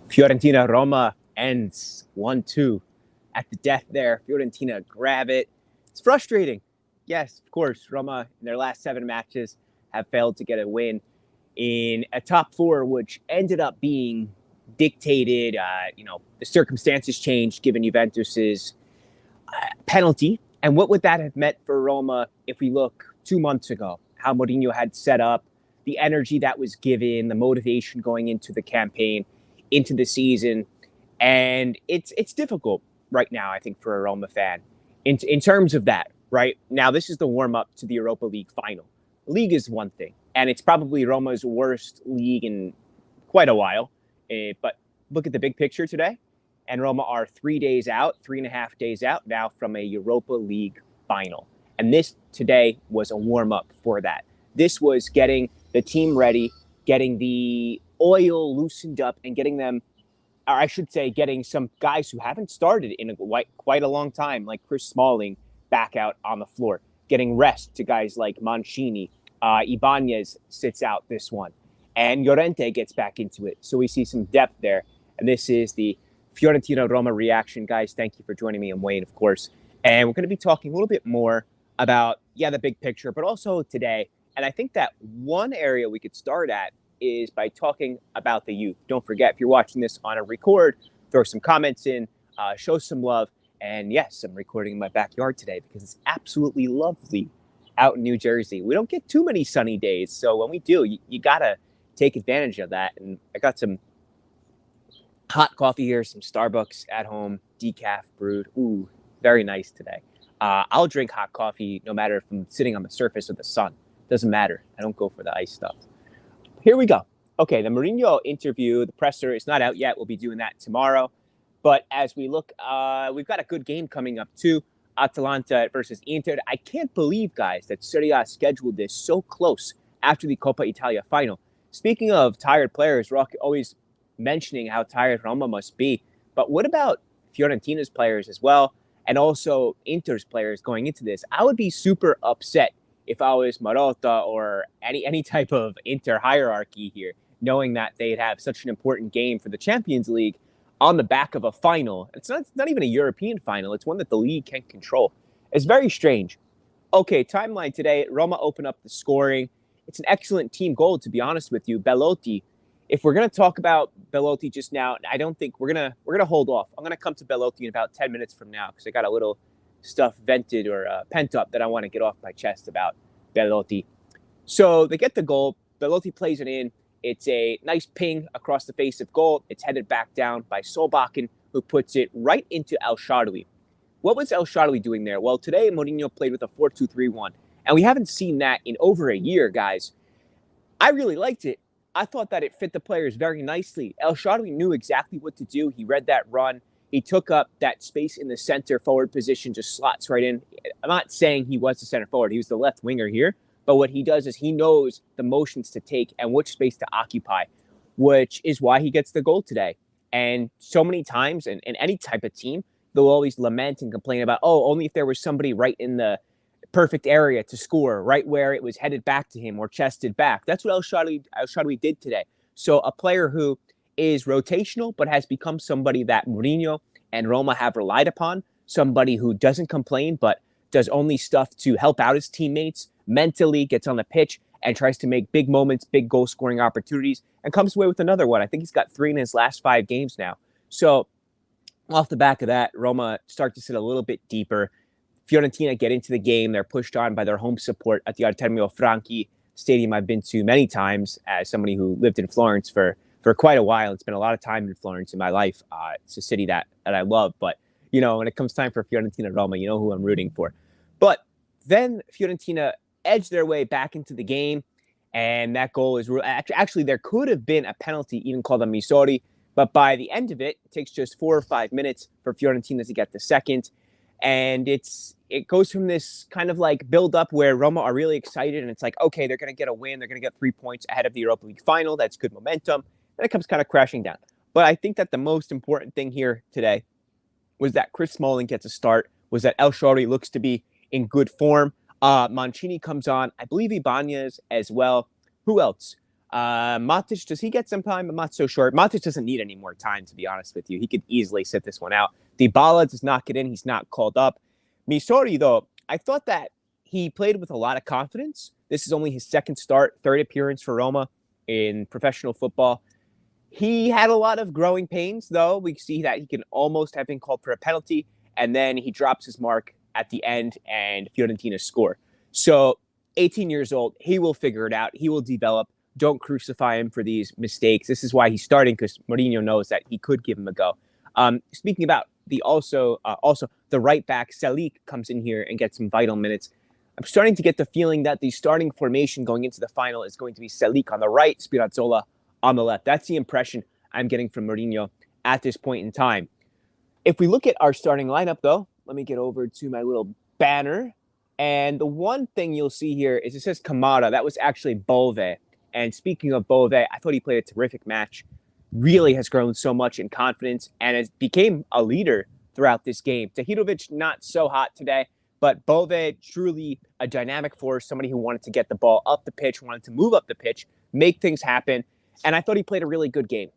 Fiorentina Roma ends 1-2 at the death there. Fiorentina grab it. It's frustrating. Yes, of course, Roma in their last 7 matches have failed to get a win in a top 4, which ended up being dictated. The circumstances changed given Juventus's penalty. And what would that have meant for Roma if we look 2 months ago? How Mourinho had set up, the energy that was given, the motivation going into the campaign, into the season. And it's difficult right now, I think, for a Roma fan in terms of that, right? Now, this is the warm-up to the Europa League final. The league is one thing, and it's probably Roma's worst league in quite a while. But look at the big picture today, and Roma are 3.5 days out now from a Europa League final. And this today was a warm-up for that. This was getting the team ready, getting the oil loosened up, and getting them, or I should say, getting some guys who haven't started in quite a long time, like Chris Smalling, back out on the floor. Getting rest to guys like Mancini. Ibanez sits out this one. And Llorente gets back into it. So we see some depth there. And this is the Fiorentina-Roma reaction. Guys, thank you for joining me. I'm Wayne, of course. And we're going to be talking a little bit more about, the big picture, but also today. And I think that one area we could start at is by talking about the youth. Don't forget, if you're watching this on a record, throw some comments in, show some love. And yes, I'm recording in my backyard today because it's absolutely lovely out in New Jersey. We don't get too many sunny days. So when we do, you got to take advantage of that. And I got some hot coffee here, some Starbucks at home, decaf brewed. Ooh, very nice today. I'll drink hot coffee no matter if I'm sitting on the surface of the sun. Doesn't matter. I don't go for the ice stuff. Here we go. Okay, the Mourinho interview, the presser is not out yet. We'll be doing that tomorrow. But as we look, we've got a good game coming up too. Atalanta versus Inter. I can't believe, guys, that Serie A scheduled this so close after the Coppa Italia final. Speaking of tired players, Rock always mentioning how tired Roma must be. But what about Fiorentina's players as well? And also Inter's players going into this? I would be super upset if I was Marotta or any type of Inter hierarchy here, knowing that they'd have such an important game for the Champions League on the back of a final. It's not even a European final. It's one that the league can't control. It's very strange. Okay, timeline today. Roma open up the scoring. It's an excellent team goal, to be honest with you. Belotti. If we're going to talk about Belotti just now, I don't think we're gonna hold off. I'm going to come to Belotti in about 10 minutes from now because I got a little stuff vented or pent up that I want to get off my chest about Belotti. So they get the goal. Belotti plays it in. It's a nice ping across the face of goal. It's headed back down by Solbakken, who puts it right into El Shaarawy. What was El Shaarawy doing there? Well, today Mourinho played with a 4-2-3-1, and we haven't seen that in over a year, guys. I really liked it. I thought that it fit the players very nicely. El Shaarawy knew exactly what to do. He read that run. He took up that space in the center forward position, just slots right in. I'm not saying he was the center forward. He was the left winger here. But what he does is he knows the motions to take and which space to occupy, which is why he gets the goal today. And so many times in any type of team, they'll always lament and complain about, only if there was somebody right in the perfect area to score, right where it was headed back to him or chested back. That's what El Shaarawy did today. So a player who is rotational but has become somebody that Mourinho and Roma have relied upon, somebody who doesn't complain but does only stuff to help out his teammates, mentally gets on the pitch and tries to make big moments, big goal-scoring opportunities, and comes away with another one. I think he's got 3 in his last 5 games now. So off the back of that, Roma start to sit a little bit deeper. Fiorentina get into the game. They're pushed on by their home support at the Artemio Franchi stadium I've been to many times as somebody who lived in Florence for quite a while. It's been a lot of time in Florence in my life. It's a city that I love. But, when it comes time for Fiorentina Roma, you know who I'm rooting for. But then Fiorentina edge their way back into the game. And that goal is actually there could have been a penalty even called a Misori. But by the end of it, it takes just 4 or 5 minutes for Fiorentina to get the second. And it goes from this kind of like build up where Roma are really excited and it's like, okay, they're going to get a win. They're going to get 3 points ahead of the Europa League final. That's good momentum. Then it comes kind of crashing down. But I think that the most important thing here today was that Chris Smalling gets a start, was that El Shaarawy looks to be in good form. Mancini comes on. I believe Ibanez as well. Who else? Matic, does he get some time? I'm not so sure. Matic doesn't need any more time, to be honest with you. He could easily sit this one out. Dybala does not get in. He's not called up. Misori, though, I thought that he played with a lot of confidence. This is only his second start, third appearance for Roma in professional football. He had a lot of growing pains, though. We see that he can almost have been called for a penalty, and then he drops his mark at the end, and Fiorentina score. So, 18 years old, he will figure it out. He will develop. Don't crucify him for these mistakes. This is why he's starting, because Mourinho knows that he could give him a go. Speaking about the also the right back, Salik comes in here and gets some vital minutes. I'm starting to get the feeling that the starting formation going into the final is going to be Salik on the right, Spinazzola on the left. That's the impression I'm getting from Mourinho at this point in time. If we look at our starting lineup, though, let me get over to my little banner. And the one thing you'll see here is it says Kamara. That was actually Bove. And speaking of Bove, I thought he played a terrific match. Really has grown so much in confidence and has became a leader throughout this game. Tahirovic, not so hot today, but Bove, truly a dynamic force, somebody who wanted to get the ball up the pitch, wanted to move up the pitch, make things happen. And I thought he played a really good game.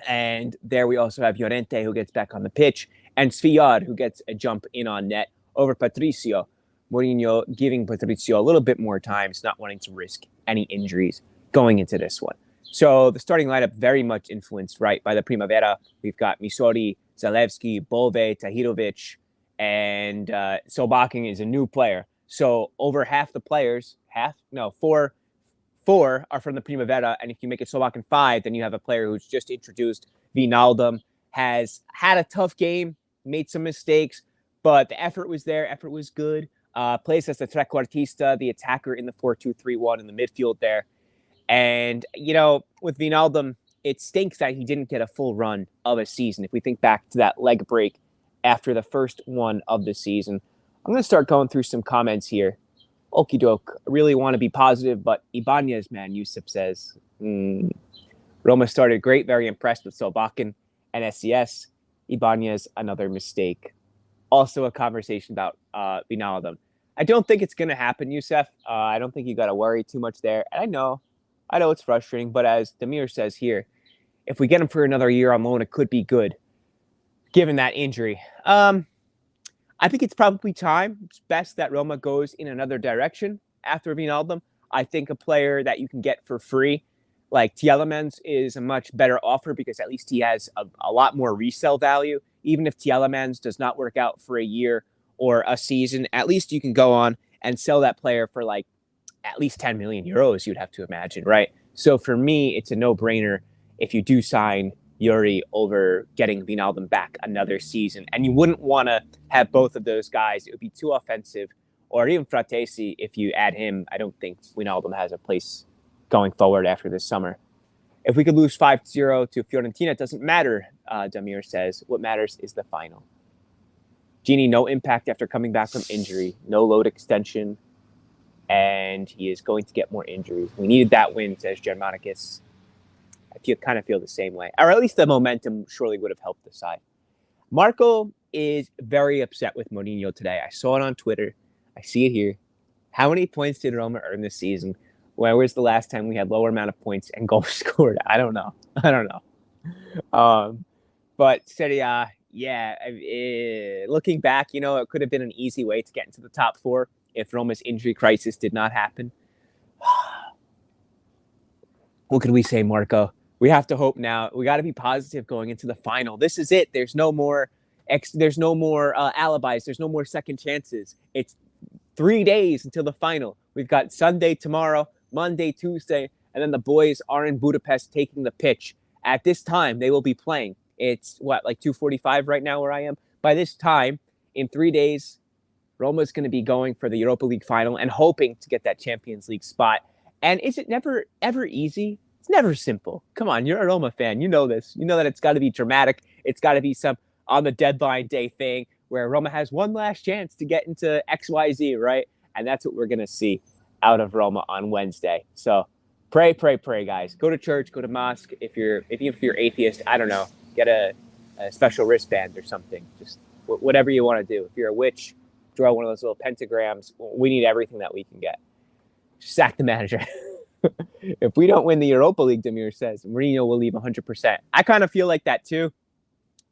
And there we also have Llorente, who gets back on the pitch, and Sviar, who gets a jump in on net over Patricio. Mourinho giving Patricio a little bit more time, not wanting to risk any injuries going into this one. So the starting lineup very much influenced, right, by the Primavera. We've got Misori, Zalewski, Bove, Tahirovic, and Solbakken is a new player. So over half the players, four are from the Primavera, and if you make it Solbakken 5, then you have a player who's just introduced. Wijnaldum has had a tough game, made some mistakes, but the effort was there. Effort was good. Plays as the trequartista, the attacker in the 4-2-3-1 in the midfield there. And, you know, with Wijnaldum, it stinks that he didn't get a full run of a season. If we think back to that leg break after the first one of the season, I'm going to start going through some comments here. Okie doke. I really want to be positive, but Ibanez, man, Yusuf says, Roma started great, very impressed with Solbakken and SCS. Ibanez, another mistake. Also a conversation about Wijnaldum. I don't think it's going to happen, Yusuf. I don't think you got to worry too much there. And I know it's frustrating, but as Damir says here, if we get him for another year on loan, it could be good, given that injury. I think it's probably time. It's best that Roma goes in another direction after Wijnaldum. I think a player that you can get for free, like Tielemans, is a much better offer because at least he has a lot more resale value. Even if Tielemans does not work out for a year or a season, at least you can go on and sell that player for like at least 10 million euros, you'd have to imagine, right? So for me, it's a no-brainer if you do sign Yuri over getting Wijnaldum back another season. And you wouldn't want to have both of those guys. It would be too offensive. Or even Fratesi, if you add him, I don't think Wijnaldum has a place going forward after this summer. If we could lose 5-0 to Fiorentina, it doesn't matter, Damir says. What matters is the final. Gini, no impact after coming back from injury. No load extension. And he is going to get more injuries. We needed that win, says Germanicus. I kind of feel the same way. Or at least the momentum surely would have helped the side. Marco is very upset with Mourinho today. I saw it on Twitter. I see it here. How many points did Roma earn this season? When was the last time we had lower amount of points and goals scored? I don't know. But Serie A, looking back, it could have been an easy way to get into the top four if Roma's injury crisis did not happen. What could we say, Marco? We have to hope now. We got to be positive going into the final. This is it. There's no more alibis. There's no more second chances. It's 3 days until the final. We've got Sunday tomorrow, Monday, Tuesday, and then the boys are in Budapest taking the pitch. At this time, they will be playing. It's, 2:45 right now where I am? By this time, in 3 days, Roma's going to be going for the Europa League final and hoping to get that Champions League spot. And is it never, ever easy? It's never simple. Come on, you're a Roma fan. You know this. You know that it's got to be dramatic. It's got to be some on the deadline day thing where Roma has one last chance to get into XYZ, right? And that's what we're going to see out of Roma on Wednesday. So pray, guys. Go to church, go to mosque. Even if you're atheist, I don't know, get a special wristband or something. Just whatever you want to do. If you're a witch, draw one of those little pentagrams. We need everything that we can get. Sack the manager. If we don't win the Europa League, Demir says, Mourinho will leave 100%. I kind of feel like that too.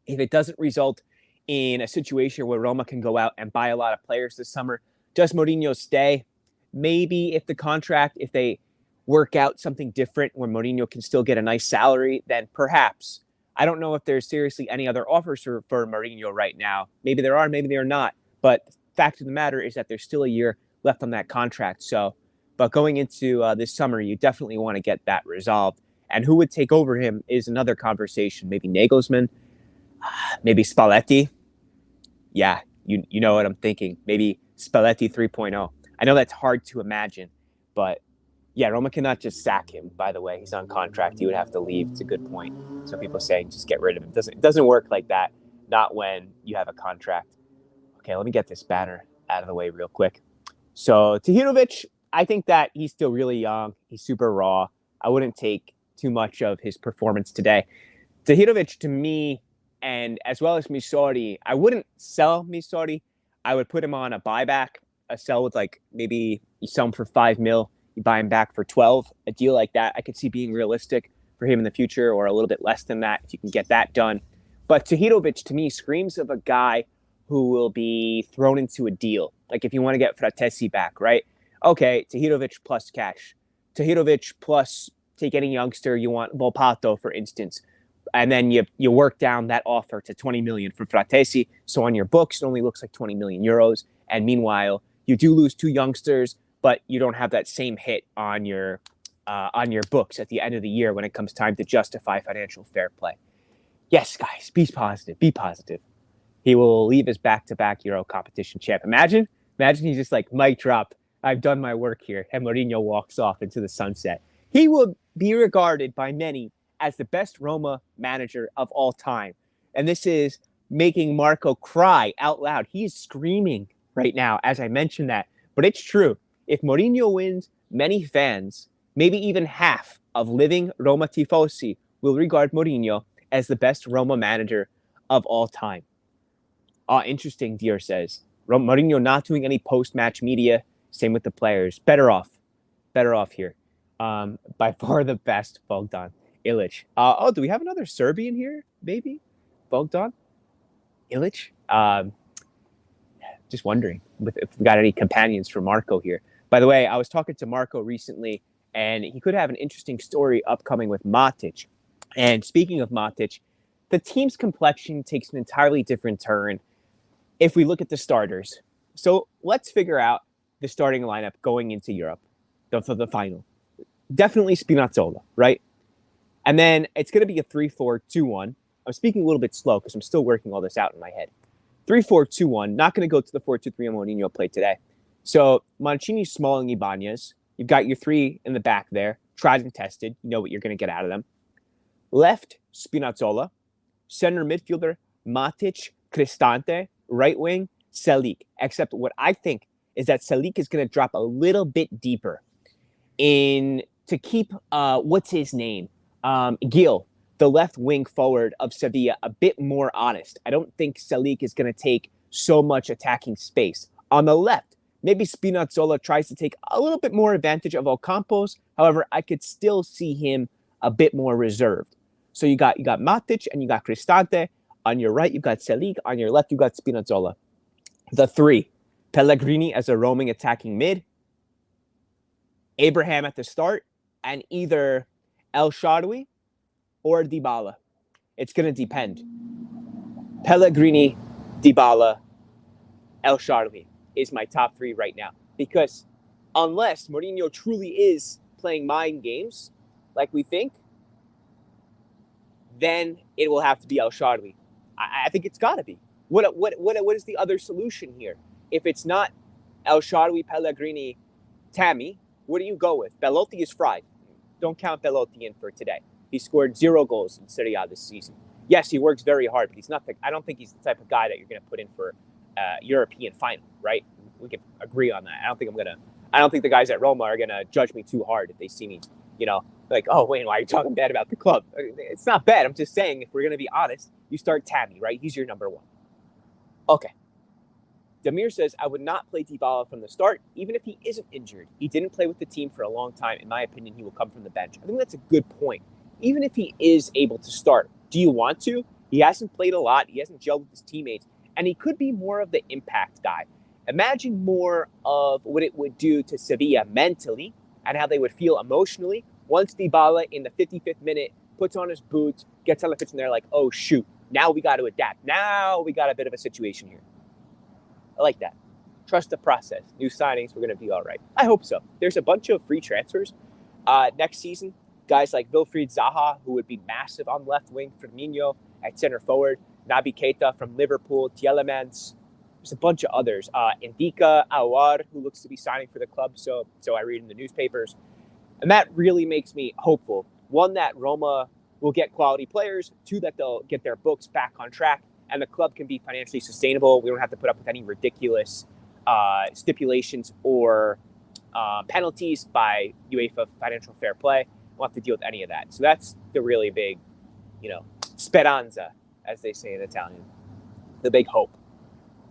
If it doesn't result in a situation where Roma can go out and buy a lot of players this summer, does Mourinho stay? Maybe if they work out something different where Mourinho can still get a nice salary, then perhaps. I don't know if there's seriously any other offers for Mourinho right now. Maybe there are, maybe there are not. But the fact of the matter is that there's still a year left on that contract. But going into this summer, you definitely want to get that resolved. And who would take over him is another conversation. Maybe Nagelsmann, maybe Spalletti. Yeah, you know what I'm thinking. Maybe Spalletti 3.0. I know that's hard to imagine, but yeah, Roma cannot just sack him, by the way. He's on contract. He would have to leave. It's a good point. Some people saying just get rid of him. It doesn't work like that, not when you have a contract. Okay, let me get this banner out of the way real quick. So Tahirovic, I think that he's still really young. He's super raw. I wouldn't take too much of his performance today. Tahirovic, to me, and as well as Misori, I wouldn't sell Misori. I would put him on a buyback, a sell with like maybe you sell him for 5 mil, you buy him back for 12. A deal like that, I could see being realistic for him in the future, or a little bit less than that if you can get that done. But Tahirovic, to me, screams of a guy who will be thrown into a deal. Like if you want to get Fratesi back, right? Okay, Tahirovic plus cash. Tahirovic plus take any youngster you want, Volpato, for instance. And then you work down that offer to 20 million for Fratesi. So on your books, it only looks like 20 million euros. And meanwhile, you do lose 2 youngsters, but you don't have that same hit on your books at the end of the year when it comes time to justify financial fair play. Yes, guys, be positive. Be positive. He will leave his back-to-back Euro competition champ. Imagine he's just like, mic drop, I've done my work here. And Mourinho walks off into the sunset. He will be regarded by many as the best Roma manager of all time. And this is making Marco cry out loud. He is screaming right now as I mention that. But it's true. If Mourinho wins, many fans, maybe even half of living Roma tifosi, will regard Mourinho as the best Roma manager of all time. Interesting, Dior says. Mourinho not doing any post-match media. Same with the players. Better off here. By far the best, Bogdan Ilic. Do we have another Serbian here? Maybe? Bogdan Ilic? Just wondering if we got any companions for Marco here. By the way, I was talking to Marco recently, and he could have an interesting story upcoming with Matic. And speaking of Matic, the team's complexion takes an entirely different turn if we look at the starters. So let's figure out the starting lineup going into Europe for the final. Definitely Spinazzola, right? And then it's going to be a 3-4-2-1. I'm speaking a little bit slow because I'm still working all this out in my head. 3-4-2-1. Not going to go to the 4-2-3 Mourinho played today. So Mancini, Smalling, Ibanez. You've got your 3 in the back there. Tried and tested. You know what you're going to get out of them. Left, Spinazzola. Center midfielder, Matic, Cristante. Right wing, Selic. Except what I think is that Selic is going to drop a little bit deeper to keep, what's his name? Gil, the left wing forward of Sevilla, a bit more honest. I don't think Selic is going to take so much attacking space. On the left, maybe Spinazzola tries to take a little bit more advantage of Ocampos. However, I could still see him a bit more reserved. So you got Matic and you got Cristante. On your right, you've got Selic. On your left, you've got Spinazzola. The 3, Pellegrini as a roaming attacking mid. Abraham at the start. And either El Shaarawy or Dybala. It's going to depend. Pellegrini, Dybala, El Shaarawy is my top 3 right now. Because unless Mourinho truly is playing mind games, like we think, then it will have to be El Shaarawy. I think it's got to be. What is the other solution here? If it's not El Shaarawy, Pellegrini, Tammy, what do you go with? Belotti is fried. Don't count Belotti in for today. He scored 0 goals in Serie A this season. Yes, he works very hard, but he's not. I don't think he's the type of guy that you're going to put in for European final, right? We can agree on that. I don't think the guys at Roma are going to judge me too hard if they see me, like, oh, Wayne, why are you talking bad about the club? It's not bad. I'm just saying, if we're going to be honest, you start Tammy, right? He's your number 1. Okay. Damir says, I would not play Dybala from the start, even if he isn't injured. He didn't play with the team for a long time. In my opinion, he will come from the bench. I think that's a good point. Even if he is able to start, do you want to? He hasn't played a lot. He hasn't gelled with his teammates. And he could be more of the impact guy. Imagine more of what it would do to Sevilla mentally and how they would feel emotionally once Dybala in the 55th minute puts on his boots, gets on the pitch, and they're like, oh, shoot, now we got to adapt. Now we got a bit of a situation here. I like that. Trust the process. New signings, we're going to be all right. I hope so. There's a bunch of free transfers next season. Guys like Wilfried Zaha, who would be massive on left wing, Firmino at center forward, Naby Keita from Liverpool, Tielemans. There's a bunch of others. Indika Aouar, who looks to be signing for the club, so I read in the newspapers. And that really makes me hopeful. One, that Roma will get quality players. Two, that they'll get their books back on track and the club can be financially sustainable. We don't have to put up with any ridiculous stipulations or penalties by UEFA Financial Fair Play. We'll have to deal with any of that. So that's the really big, speranza, as they say in Italian. The big hope.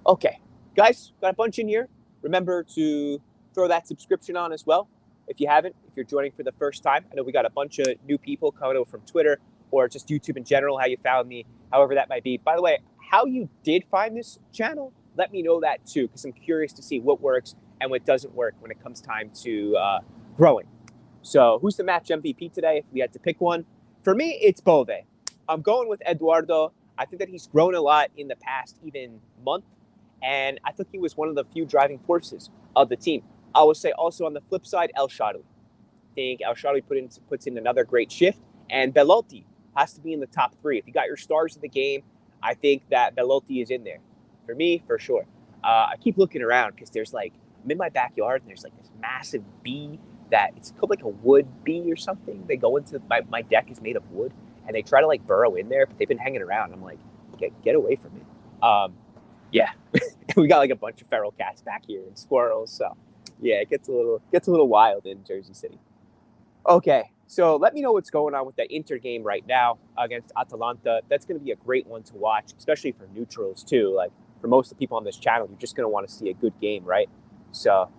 Okay, guys, got a bunch in here. Remember to throw that subscription on as well. If you haven't, if you're joining for the first time, I know we got a bunch of new people coming over from Twitter or just YouTube in general, how you found me, however that might be. By the way, how you did find this channel, let me know that too, because I'm curious to see what works and what doesn't work when it comes time to growing. So who's the match MVP today if we had to pick one? For me, it's Bove. I'm going with Eduardo. I think that he's grown a lot in the past even month, and I think he was one of the few driving forces of the team. I would say also on the flip side, El Shaarawy. I think El Shaarawy puts in another great shift, and Belotti has to be in the top three. If you got your stars of the game, I think that Belotti is in there. For me, for sure. I keep looking around because there's I'm in my backyard and there's this massive bee that it's called a wood bee or something. They go into my deck is made of wood and they try to burrow in there, but they've been hanging around. I'm like, get away from me. Yeah, we got a bunch of feral cats back here and squirrels. So yeah, it gets a little wild in Jersey City. Okay, so let me know what's going on with the Inter game right now against Atalanta. That's going to be a great one to watch, especially for neutrals too. For most of the people on this channel, you're just going to want to see a good game, right? So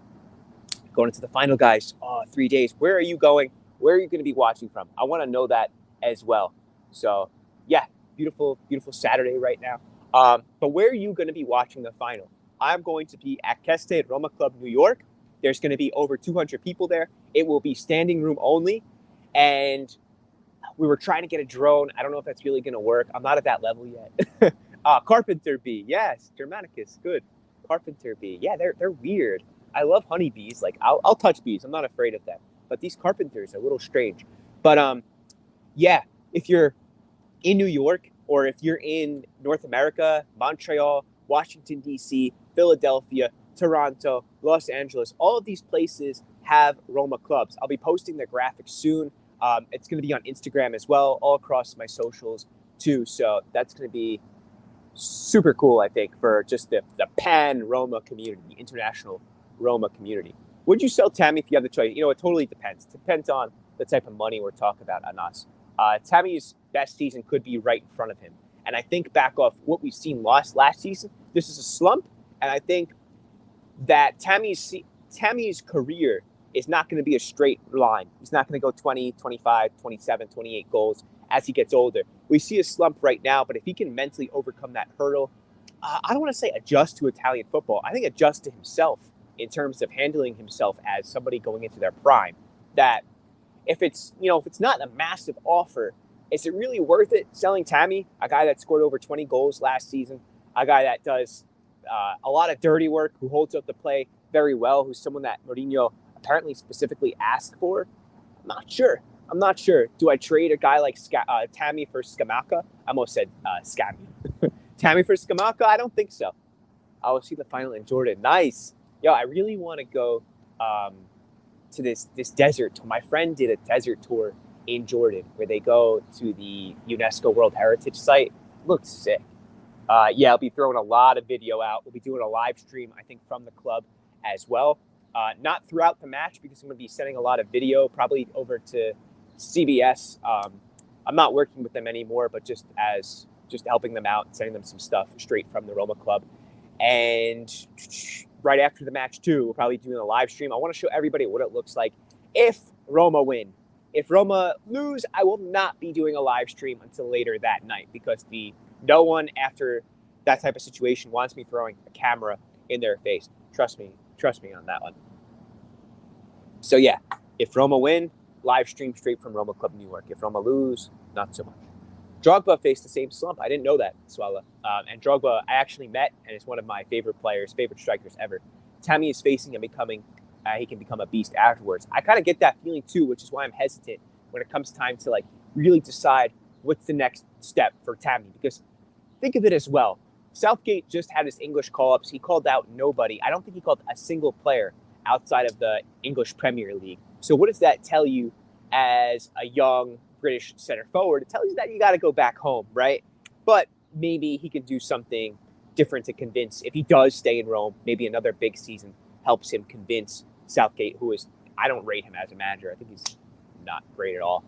going into the final, guys. 3 days. Where are you going? Where are you going to be watching from? I want to know that as well. So yeah, beautiful, beautiful Saturday right now. But where are you going to be watching the final? I'm going to be at Keste Roma Club, New York. There's going to be over 200 people there. It will be standing room only. And we were trying to get a drone. I don't know if that's really going to work. I'm not at that level yet. Carpenter bee. Yes. Germanicus. Good. Carpenter bee. Yeah, they're weird. I love honeybees. I'll touch bees. I'm not afraid of them. But these carpenters are a little strange. But yeah, if you're in New York or if you're in North America, Montreal, Washington, D.C., Philadelphia, Toronto, Los Angeles, all of these places have Roma clubs. I'll be posting the graphics soon. It's going to be on Instagram as well, all across my socials too. So that's going to be super cool, I think, for just the pan-Roma community, the international Roma community. Would you sell Tammy if you have the choice? It totally depends. It depends on the type of money we're talking about on us. Tammy's best season could be right in front of him. And I think back off what we've seen last season, this is a slump. And I think that Tammy's career is not going to be a straight line. He's not going to go 20, 25, 27, 28 goals as he gets older. We see a slump right now, but if he can mentally overcome that hurdle, I don't want to say adjust to Italian football. I think adjust to himself in terms of handling himself as somebody going into their prime. That if it's not a massive offer, is it really worth it selling Tammy, a guy that scored over 20 goals last season, a guy that does a lot of dirty work, who holds up the play very well, who's someone that Mourinho apparently specifically asked for? I'm not sure. Do I trade a guy like Tammy for Scamacca? I almost said Scammy. Tammy for Scamacca? I don't think so. I will see the final in Jordan. Nice. Yo, I really want to go to this desert tour. My friend did a desert tour in Jordan where they go to the UNESCO World Heritage Site. Looks sick. Yeah, I'll be throwing a lot of video out. We'll be doing a live stream, I think, from the club as well. Not throughout the match because I'm going to be sending a lot of video, probably over to CBS. I'm not working with them anymore, but just helping them out and sending them some stuff straight from the Roma club. And right after the match, too, we're probably doing a live stream. I want to show everybody what it looks like if Roma win. If Roma lose, I will not be doing a live stream until later that night because no one after that type of situation wants me throwing a camera in their face. Trust me on that one. So yeah, if Roma win, live stream straight from Roma Club New York. If Roma lose, not so much. Drogba faced the same slump. I didn't know that, Swella. And Drogba, I actually met, and is one of my favorite strikers ever. Tammy is facing and he can become a beast afterwards. I kind of get that feeling too, which is why I'm hesitant when it comes time to really decide what's the next step for Tammy. Because think of it as well. Southgate just had his English call-ups. He called out nobody. I don't think he called a single player outside of the English Premier League. So what does that tell you as a young British center forward? It tells you that you got to go back home, right? But maybe he can do something different to convince, if he does stay in Rome, maybe another big season helps him convince Southgate, I don't rate him as a manager. I think he's not great at all.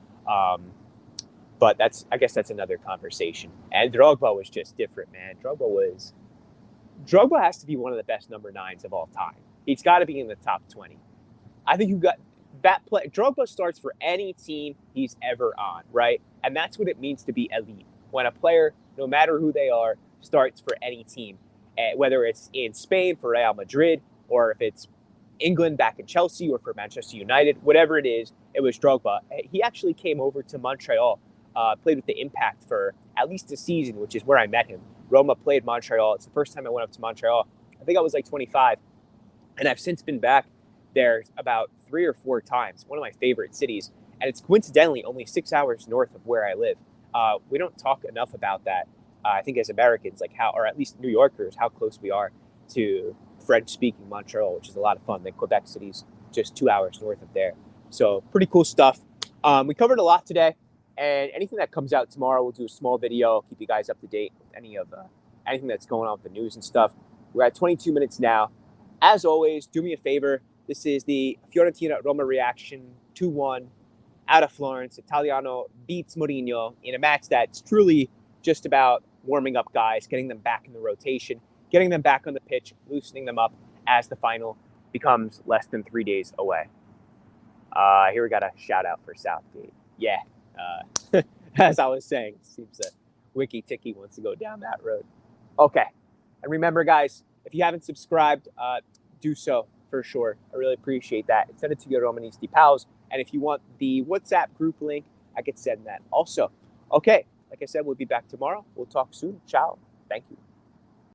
But I guess that's another conversation. And Drogba was just different, man. Drogba has to be one of the best number 9s of all time. He's got to be in the top 20. I think you got that play. Drogba starts for any team he's ever on, right? And that's what it means to be elite. When a player, no matter who they are, starts for any team, whether it's in Spain for Real Madrid, or if it's England back in Chelsea, or for Manchester United, whatever it is, it was Drogba. He actually came over to Montreal, played with the Impact for at least a season, which is where I met him. Roma played Montreal. It's the first time I went up to Montreal. I think I was 25. And I've since been back there about 3 or 4 times. One of my favorite cities. And it's coincidentally only 6 hours north of where I live. We don't talk enough about that, I think, as Americans, or at least New Yorkers, how close we are to French-speaking Montreal, which is a lot of fun. Then Quebec City's just 2 hours north of there. So pretty cool stuff. We covered a lot today. And anything that comes out tomorrow, we'll do a small video, keep you guys up to date with anything that's going on with the news and stuff. We're at 22 minutes now. As always, do me a favor. This is the Fiorentina-Roma reaction, 2-1 out of Florence. Italiano beats Mourinho in a match that's truly just about warming up guys, getting them back in the rotation, getting them back on the pitch, loosening them up as the final becomes less than 3 days away. Here we got a shout out for Southgate. Yeah. As I was saying, seems that Wiki Tiki wants to go down that road. Okay. And remember, guys, if you haven't subscribed, do so for sure. I really appreciate that. And send it to your Romanisti pals. And if you want the WhatsApp group link, I could send that also. Okay. Like I said, we'll be back tomorrow. We'll talk soon. Ciao. Thank you.